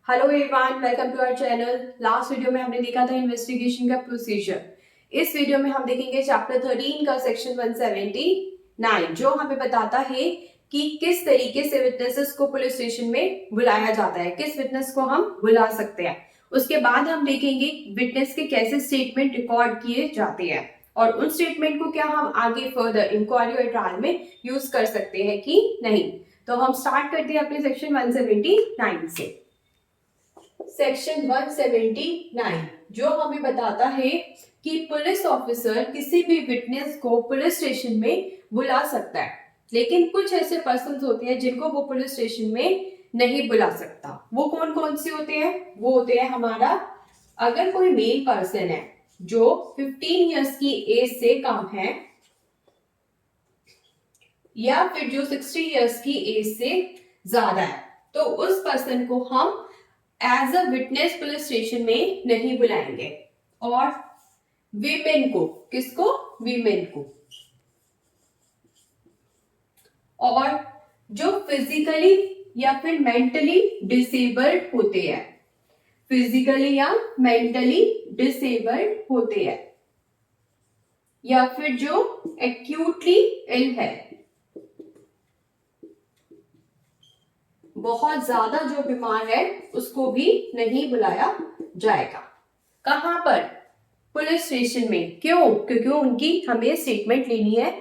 Hello everyone, welcome to our channel. Last video में हमने देखा था इन्वेस्टिगेशन का प्रोसीजर। इस वीडियो में हम देखेंगे चैप्टर 13 का सेक्शन 179 जो हमें बताता है कि किस तरीके से विटनेसेस को पुलिस स्टेशन में बुलाया जाता है, किस विटनेस को हम बुला सकते हैं। उसके बाद हम देखेंगे विटनेस के कैसे स्टेटमेंट रिकॉर्ड किए जाते हैं और उन स्टेटमेंट को क्या हम आगे फर्दर इंक्वायरी और ट्रायल में यूज कर सकते हैं कि नहीं। तो हम स्टार्ट करते हैं अपने सेक्शन 179 से। सेक्शन 179 जो हमें बताता है कि पुलिस ऑफिसर किसी भी विटनेस को पुलिस स्टेशन में बुला सकता है, लेकिन कुछ ऐसे पर्सन होते हैं जिनको वो पुलिस स्टेशन में नहीं बुला सकता। वो कौन कौन से होते हैं? वो होते हैं हमारा, अगर कोई मेल पर्सन है जो 15 इयर्स की एज से कम है या फिर जो 60 इयर्स की एज से ज्यादा है, तो उस पर्सन को हम as a witness police station में नहीं बुलाएंगे। और वीमेन को, किसको? वीमेन को। और जो फिजिकली या फिर मेंटली डिसेबल्ड होते हैं, फिजिकली या मेंटली डिसेबल्ड होते हैं, या फिर जो एक्यूटली इल है, बहुत ज्यादा जो बीमार है, उसको भी नहीं बुलाया जाएगा। कहां पर? पुलिस स्टेशन में। क्यों? क्योंकि उनकी हमें स्टेटमेंट लेनी है,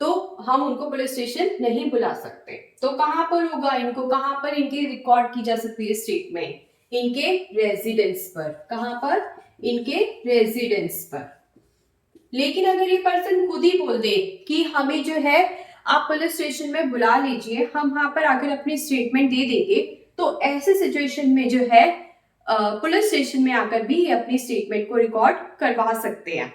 तो हम उनको पुलिस स्टेशन नहीं बुला सकते। तो कहां पर होगा इनको, कहां पर इनकी रिकॉर्ड की जा सकती है स्टेटमेंट? इनके रेजिडेंस पर। कहां पर? इनके रेजिडेंस पर। लेकिन अगर ये पर्सन खुद ही बोल दे कि हमें जो है आप पुलिस स्टेशन में बुला लीजिए, हम वहां पर आकर अपनी स्टेटमेंट दे देंगे, तो ऐसे सिचुएशन में जो है पुलिस स्टेशन में आकर भी अपनी स्टेटमेंट को रिकॉर्ड करवा सकते हैं।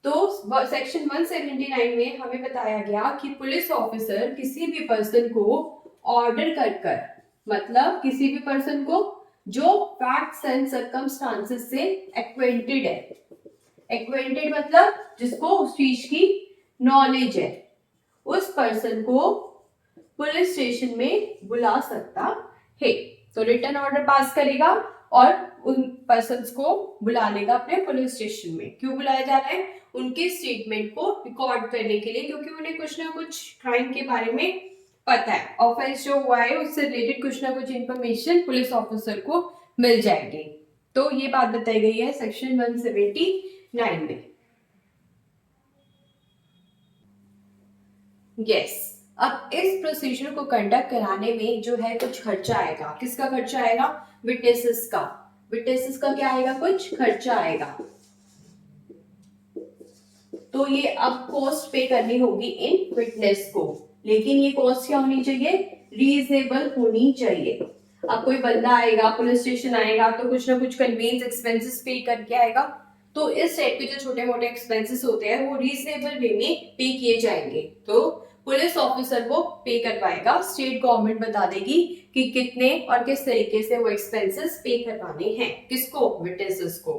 तो सेक्शन 179 में हमें बताया गया कि पुलिस ऑफिसर किसी भी पर्सन को ऑर्डर कर मतलब किसी भी पर्सन को जो फैक्ट्स एंड सर्कमस्टांसेस से एक्वेंटेड है, एक्वेंटेड मतलब जिसको उस चीज की नॉलेज है, उस पर्सन को पुलिस स्टेशन में बुला सकता है। तो रिटर्न ऑर्डर पास करेगा और उन पर्सन्स को बुला लेगा अपने पुलिस स्टेशन में। क्यों बुलाया जा रहा है? उनके स्टेटमेंट को रिकॉर्ड करने के लिए, क्योंकि उन्हें कुछ ना कुछ क्राइम के बारे में पता है, ऑफेंस जो हुआ है उससे रिलेटेड कुछ ना कुछ इंफॉर्मेशन पुलिस ऑफिसर को मिल जाएगी। तो ये बात बताई गई है सेक्शन 179 में। यस। अब इस प्रोसीजर को कंडक्ट कराने में जो है कुछ खर्चा आएगा। किसका खर्चा आएगा? विटनेसेस का। विटनेसेस का क्या आएगा? कुछ खर्चा आएगा। तो ये अब कॉस्ट पे करनी होगी इन विटनेस को, लेकिन ये कॉस्ट क्या होनी चाहिए? रीजनेबल होनी चाहिए। अब कोई बंदा आएगा, पुलिस स्टेशन आएगा, तो कुछ ना कुछ कन्वीनियंस एक्सपेंसेस पे करके आएगा। तो इस टाइप के जो छोटे मोटे एक्सपेंसेस होते हैं वो रीजनेबल वे में पे किए जाएंगे। तो पुलिस ऑफिसर वो पे करवाएगा, स्टेट गवर्नमेंट बता देगी कि कितने और किस तरीके से वो एक्सपेंसेस पे करवाने हैं। किसको? विटनेसेस को।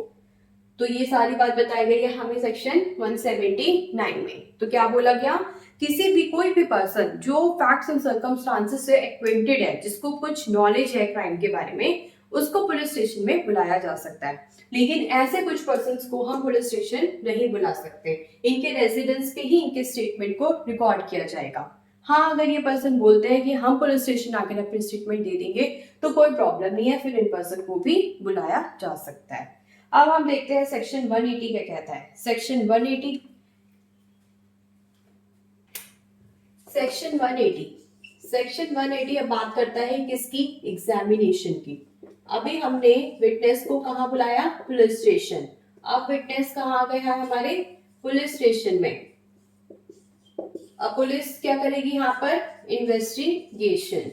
तो ये सारी बात बताई गई है हमें सेक्शन 179 में। तो क्या बोला गया? किसी भी कोई भी पर्सन जो फैक्ट्स एंड सर्कमस्टांसेस से एक्वेंटेड है, जिसको कुछ नॉलेज है क्राइम के बारे में, उसको पुलिस स्टेशन में बुलाया जा सकता है। लेकिन ऐसे कुछ पर्सन्स को हम पुलिस स्टेशन नहीं बुला सकते। इनके रेजिडेंस पे ही इनके स्टेटमेंट को रिकॉर्ड किया जाएगा। हाँ, अगर ये पर्सन बोलते हैं कि हम पुलिस स्टेशन आकर अपनी स्टेटमेंट दे देंगे, तो कोई प्रॉब्लम नहीं है, फिर इन पर्सन को भी बुलाया जा सकता है। अब हम देखते हैं सेक्शन 180 क्या कहता है। सेक्शन 180 सेक्शन 180 अब बात करता है किसकी? एग्जामिनेशन की। अभी हमने विटनेस को कहां बुलाया? Police station. अब विटनेस कहां आ गया है हमारे? पुलिस स्टेशन में। अब पुलिस क्या करेगी यहाँ पर? इन्वेस्टिगेशन।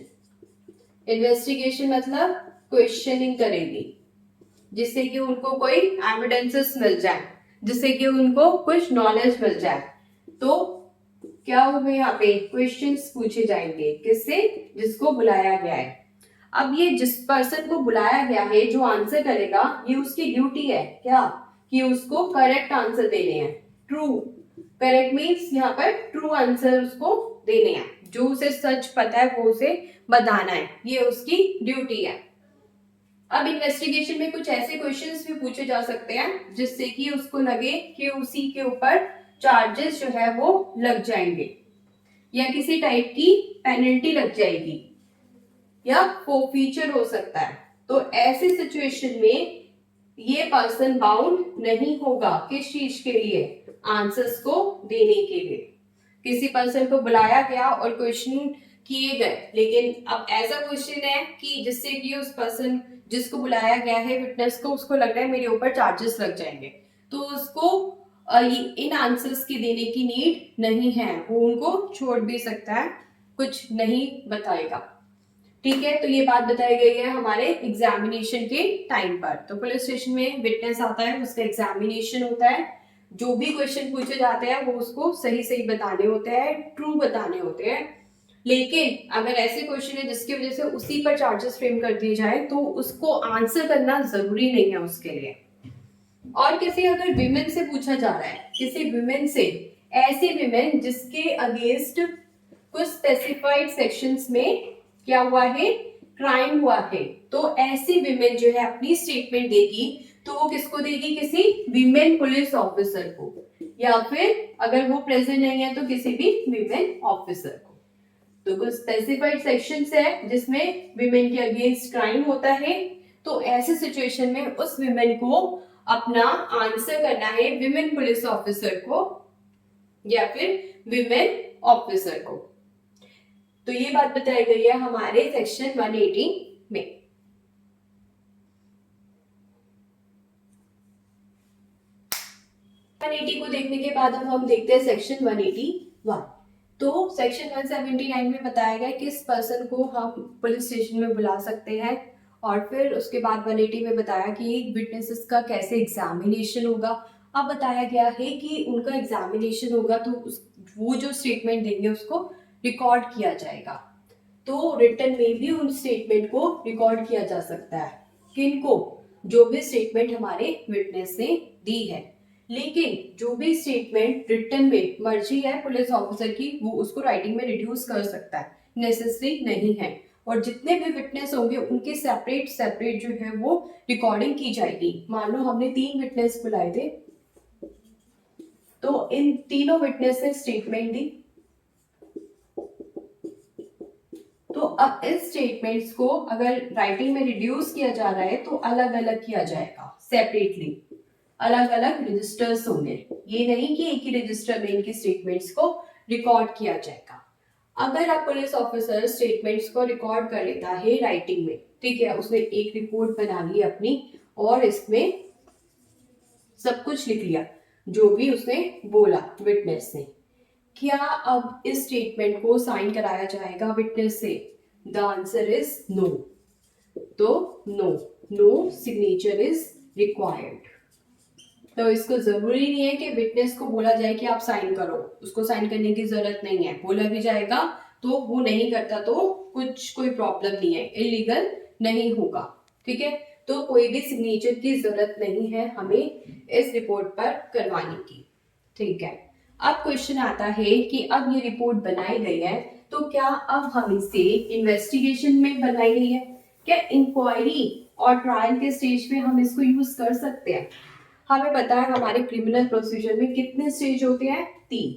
इन्वेस्टिगेशन मतलब क्वेश्चनिंग करेगी, जिससे कि उनको कोई एविडेंसेस मिल जाए, जिससे कि उनको कुछ नॉलेज मिल जाए। तो क्या होगा? यहाँ पे क्वेश्चंस पूछे जाएंगे। किससे? जिसको बुलाया गया है। अब ये जिस पर्सन को बुलाया गया है जो आंसर करेगा, ये उसकी ड्यूटी है क्या? कि उसको करेक्ट आंसर देने हैं। ट्रू। करेक्ट मीन्स यहाँ पर ट्रू आंसर उसको देने हैं। जो उसे सच पता है वो उसे बताना है, ये उसकी ड्यूटी है। अब इन्वेस्टिगेशन में कुछ ऐसे क्वेश्चंस भी पूछे जा सकते हैं जिससे कि उसको लगे कि उसी के ऊपर चार्जेस जो है वो लग जाएंगे या किसी टाइप की पेनल्टी लग जाएगी या फॉरफीचर हो सकता है। तो ऐसी सिचुएशन में ये पर्सन बाउंड नहीं होगा किस चीज के लिए, आंसर्स को देने के लिए। किसी पर्सन को बुलाया गया और क्वेश्चन किए गए, लेकिन अब ऐसा क्वेश्चन है कि जिससे कि उस पर्सन जिसको बुलाया गया है विटनेस को, उसको लग रहा है मेरे ऊपर चार्जेस लग जाएंगे, तो उसको इन आंसर्स की देने की नीड नहीं है, वो उनको छोड़ भी सकता है, कुछ नहीं बताएगा। ठीक है, तो ये बात बताई गई है हमारे एग्जामिनेशन के टाइम पर। तो पुलिस स्टेशन में विटनेस आता है, उसका एग्जामिनेशन होता है, जो भी क्वेश्चन पूछे जाते हैं वो उसको सही सही बताने होते हैं, ट्रू बताने होते हैं। लेकिन अगर ऐसे क्वेश्चन है जिसकी वजह से उसी पर चार्जेस फ्रेम कर दिए जाए तो उसको आंसर करना जरूरी नहीं है उसके लिए। और किसी अगर विमेन से पूछा जा रहा है, किसी विमेन से, ऐसी विमेन जिसके अगेंस्ट कुछ स्पेसिफाइड सेक्शंस में क्या हुआ है, क्राइम हुआ है, तो ऐसी विमेन जो है अपनी स्टेटमेंट देगी तो वो किसको देगी, किसी विमेन पुलिस ऑफिसर को, या फिर अगर वो प्रेजेंट नहीं है तो किसी भी विमेन ऑफिसर को। तो कुछ स्पेसिफाइड सेक्शंस है जिसमें विमेन के अगेंस्ट क्राइम होता है, तो ऐसे सिचुएशन में उस विमेन को अपना आंसर करना है विमेन पुलिस ऑफिसर को या फिर विमेन ऑफिसर को। तो ये बात बताई गई है हमारे सेक्शन 180 में। 180 को देखने के बाद अब हम देखते हैं सेक्शन 181। तो सेक्शन 179 में बताया गया किस पर्सन को हम पुलिस स्टेशन में बुला सकते हैं, और फिर उसके बाद 180 में बताया कि विटनेसेस का कैसे एग्जामिनेशन होगा। अब बताया गया है कि उनका एग्जामिनेशन होगा तो वो जो स्टेटमेंट देंगे उसको रिकॉर्ड किया जाएगा। तो रिटन में भी उन स्टेटमेंट को रिकॉर्ड किया जा सकता है, किनको, जो भी स्टेटमेंट हमारे विटनेस ने दी है। लेकिन जो भी स्टेटमेंट रिटन में मर्जी है पुलिस ऑफिसर की, वो उसको राइटिंग में रिड्यूस कर सकता है, नेसेसरी नहीं है। और जितने भी विटनेस होंगे उनके सेपरेट सेपरेट जो है वो रिकॉर्डिंग की जाएगी। मान लो हमने 3 विटनेस बुलाए थे, तो इन तीनों विटनेस ने स्टेटमेंट दी, तो अब इस स्टेटमेंट्स को अगर राइटिंग में रिड्यूस किया जा रहा है तो अलग अलग किया जाएगा, सेपरेटली, अलग अलग रजिस्टर्स होंगे। ये नहीं कि एक ही रजिस्टर में इनकी स्टेटमेंट्स को रिकॉर्ड किया जाएगा। अगर आप पुलिस ऑफिसर स्टेटमेंट्स को रिकॉर्ड कर लेता है राइटिंग में, ठीक है, उसने एक रिपोर्ट बना ली अपनी और इसमें सब कुछ लिख लिया जो भी उसने बोला विटनेस ने, क्या अब इस स्टेटमेंट को साइन कराया जाएगा विटनेस से? The answer is no. तो no, no signature is required. तो इसको जरूरी नहीं है कि विटनेस को बोला जाए कि आप साइन करो, उसको साइन करने की जरूरत नहीं है। बोला भी जाएगा तो वो नहीं करता तो कोई प्रॉब्लम नहीं है, इलीगल नहीं होगा। ठीक है, तो कोई भी सिग्नेचर की जरूरत नहीं है हमें इस रिपोर्ट पर करवाने की। ठीक है, अब क्वेश्चन आता है कि अब ये रिपोर्ट बनाई गई है तो क्या अब हम इसे इन्वेस्टिगेशन में बनाई गई है, क्या इंक्वायरी और ट्रायल के स्टेज पे हम इसको यूज कर सकते हैं? हमें पता है हमारे क्रिमिनल प्रोसीजर में कितने स्टेज होते हैं, 3।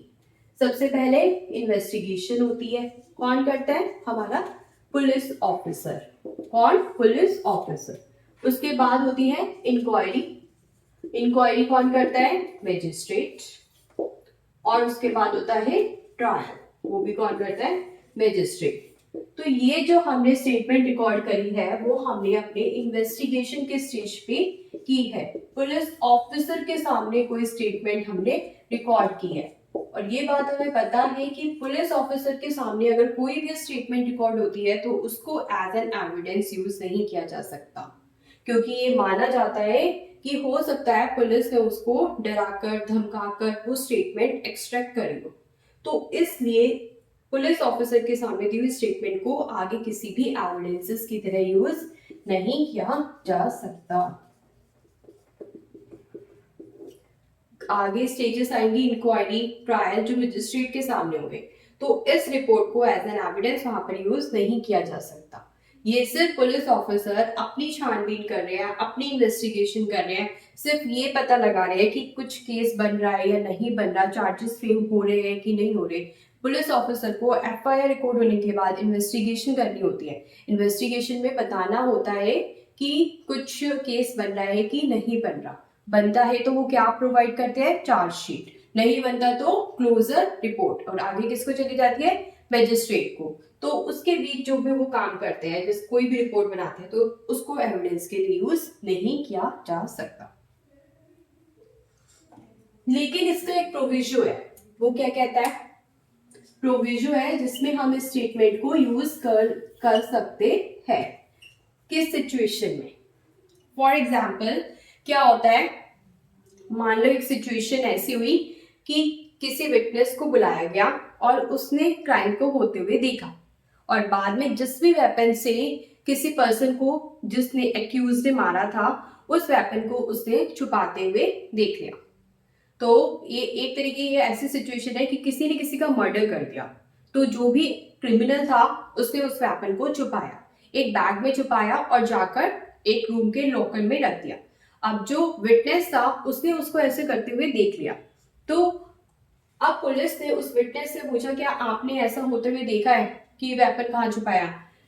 सबसे पहले इन्वेस्टिगेशन होती है, कौन करता है? हमारा पुलिस ऑफिसर। कौन? Police officer. उसके बाद होती है इंक्वायरी। इंक्वायरी कौन करता है? मैजिस्ट्रेट। और उसके बाद होता है ट्रायल, वो भी कौन करता है? मैजिस्ट्रेट। तो ये जो हमने स्टेटमेंट रिकॉर्ड करी है वो हमने अपने इन्वेस्टिगेशन के स्टेज पे की है। पुलिस ऑफिसर के सामने कोई स्टेटमेंट हमने रिकॉर्ड की है, और ये बात हमें पता है कि पुलिस ऑफिसर के सामने अगर कोई भी स्टेटमेंट रिकॉर्ड होती है तो उसको एज एन एविडेंस यूज नहीं किया जा सकता, क्योंकि ये माना जाता है कि हो सकता है पुलिस ने उसको डराकर धमकाकर वो स्टेटमेंट एक्सट्रैक्ट कर लो। तो इसलिए पुलिस ऑफिसर के सामने दी हुई स्टेटमेंट को आगे किसी भी एविडेंसेस की तरह यूज नहीं किया जा सकता। आगे स्टेजेस आएंगी इंक्वायरी, ट्रायल, जो मजिस्ट्रेट के सामने होंगे, तो इस रिपोर्ट को एज एन एविडेंस वहां पर यूज नहीं किया जा सकता। ये सिर्फ पुलिस ऑफिसर अपनी छानबीन कर रहे हैं, अपनी इन्वेस्टिगेशन कर रहे हैं, सिर्फ ये पता लगा रहे हैं कि कुछ केस बन रहा है या नहीं बन रहा, चार्जेस फ्रेम हो रहे हैं कि नहीं हो रहे। पुलिस ऑफिसर को एफआईआर रिकॉर्ड होने के बाद इन्वेस्टिगेशन करनी होती है। इन्वेस्टिगेशन में बताना होता है कि कुछ केस बन रहा है कि नहीं बन रहा। बनता है तो वो क्या प्रोवाइड करते हैं, चार्जशीट। नहीं बनता तो क्लोजर रिपोर्ट, और आगे किसको चली जाती है, मैजिस्ट्रेट को। तो उसके बीच जो भी वो काम करते हैं, जिस कोई भी रिपोर्ट बनाते हैं, तो उसको एविडेंस के लिए यूज नहीं किया जा सकता। लेकिन इसका एक प्रोविजो है, वो क्या कहता है, प्रोविजो है जिसमें हम इस स्टेटमेंट को यूज कर सकते हैं। किस सिचुएशन में? फॉर एग्जाम्पल क्या होता है, मान लो एक सिचुएशन ऐसी हुई कि किसी विटनेस को बुलाया गया और उसने क्राइम को होते हुए देखा, और बाद में जिस भी वेपन से किसी पर्सन को जिसने एक्यूज ने मारा था, उस वेपन को उसने छुपाते हुए देख लिया। तो ये एक तरीके ये ऐसी सिचुएशन है कि किसी ने किसी का मर्डर कर दिया, तो जो भी क्रिमिनल था उसने उस वेपन को छुपाया, एक बैग में छुपाया और जाकर एक रूम के लॉकर में रख दिया। अब जो विटनेस था उसने उसको ऐसे करते हुए देख लिया, तो अब पुलिस ने उस विटनेस से पूछा क्या आपने ऐसा होते हुए देखा है कि वेपन कहाँ छुपाया?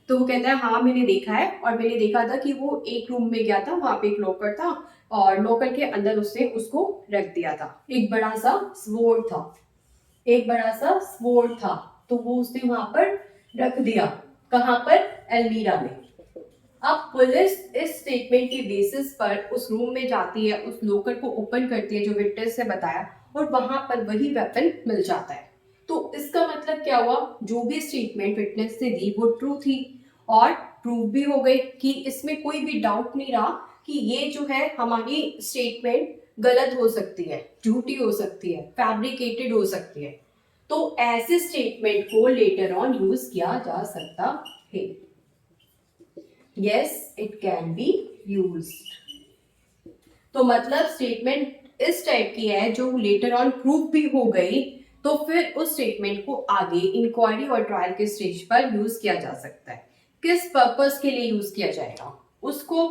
तो वो कहता है हाँ मैंने देखा है, और मैंने देखा था कि वो एक रूम में गया था, वहां पे एक लॉकर था और लॉकर के अंदर उसने उसको रख दिया था। एक बड़ा सा स्वॉर्ड था, एक बड़ा सा स्वॉर्ड था, तो वो उसने वहां पर रख दिया। कहाँ पर? अलमीरा में। अब पुलिस इस स्टेटमेंट के बेसिस पर उस रूम में जाती है, उस लॉकर को ओपन करती है जो विटनेस ने बताया, और वहां पर वही वेपन मिल जाता है। तो इसका मतलब क्या हुआ, जो भी स्टेटमेंट विटनेस ने दी वो ट्रू थी, और प्रूव भी हो गई कि इसमें कोई भी डाउट नहीं रहा कि ये जो है हमारी स्टेटमेंट गलत हो सकती है, झूठी हो सकती है, फैब्रिकेटेड हो सकती है। तो ऐसे स्टेटमेंट को लेटर ऑन यूज किया जा सकता है। Yes, it can be used. तो मतलब स्टेटमेंट इस टाइप की है जो लेटर ऑन प्रूफ भी हो गई, तो फिर उस स्टेटमेंट को आगे इंक्वायरी और ट्रायल के स्टेज पर यूज किया जा सकता है। किस पर्पस के लिए यूज किया जाएगा? उसको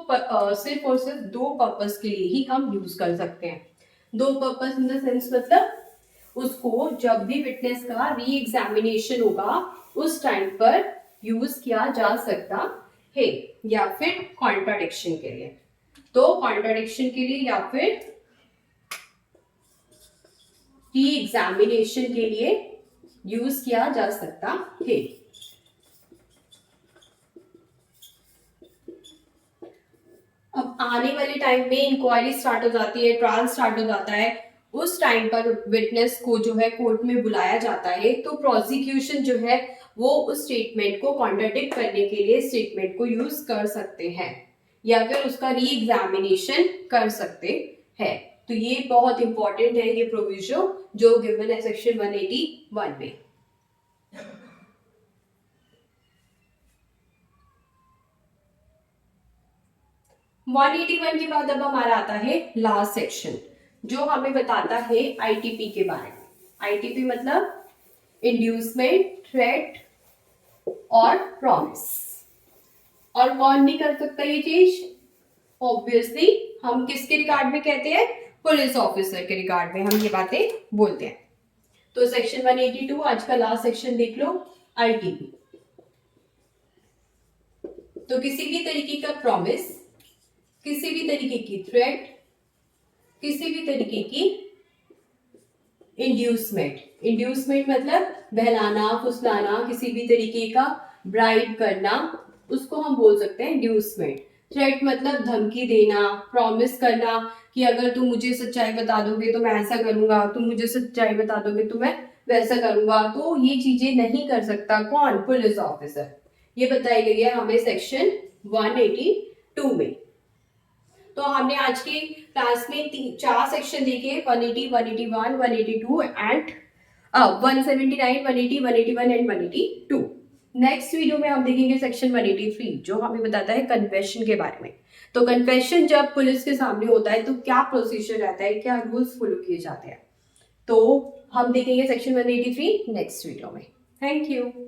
सिर्फ और सिर्फ दो पर्पस के लिए ही हम यूज कर सकते हैं। दो पर्पस इन द सेंस मतलब उसको जब भी विटनेस का री एग्जामिनेशन होगा उस टाइम पर यूज किया जा सकता है, या फिर कॉन्ट्राडिक्शन के लिए। तो कॉन्ट्राडिक्शन के लिए या फिर री एग्जामिनेशन के लिए यूज किया जा सकता है। अब आने वाले टाइम में इंक्वायरी स्टार्ट हो जाती है, ट्रायल स्टार्ट हो जाता है, उस टाइम पर विटनेस को जो है कोर्ट में बुलाया जाता है, तो प्रोसिक्यूशन जो है वो उस स्टेटमेंट को कॉन्ट्राडिक्ट करने के लिए स्टेटमेंट को यूज कर सकते हैं, या फिर उसका री एग्जामिनेशन कर सकते हैं। तो ये बहुत इंपॉर्टेंट है, ये प्रोविजन जो गिवन है सेक्शन 181 में। 181 के बाद अब हमारा आता है लास्ट सेक्शन, जो हमें बताता है आईटीपी के बारे में। आईटीपी मतलब इंड्यूसमेंट, थ्रेट और प्रॉमिस। और कौन नहीं कर सकता ये चीज? ऑब्वियसली हम किसके रिगार्ड में कहते हैं? पुलिस ऑफिसर के रिगार्ड में हम ये बातें बोलते हैं। तो सेक्शन 182 आज का लास्ट सेक्शन देख लो, आईटीपी। तो किसी भी तरीके का प्रॉमिस, किसी भी तरीके की थ्रेट, किसी भी तरीके की इंड्यूसमेंट। इंड्यूसमेंट मतलब बहलाना, फुसलाना, किसी भी तरीके का ब्राइब करना, उसको हम बोल सकते हैं इंड्यूसमेंट। थ्रेट मतलब धमकी देना, प्रॉमिस करना कि अगर तुम मुझे सच्चाई बता दोगे तो मैं ऐसा करूंगा, तुम मुझे सच्चाई बता दोगे तो मैं वैसा करूंगा। तो ये चीजें नहीं कर सकता कौन? Police officer. ये बताई गई है हमें सेक्शन 182 में। तो हमने आज की क्लास में चार सेक्शन देखे, 180, 181, 182 एंड 179, 180, 181 एंड 182। नेक्स्ट वीडियो में हम देखेंगे सेक्शन 183 जो हमें बताता है कन्फेशन के बारे में। तो कन्फेशन जब पुलिस के सामने होता है तो क्या प्रोसीजर रहता है, क्या रूल्स फॉलो किए जाते हैं, तो हम देखेंगे सेक्शन 183 नेक्स्ट वीडियो में। Thank you.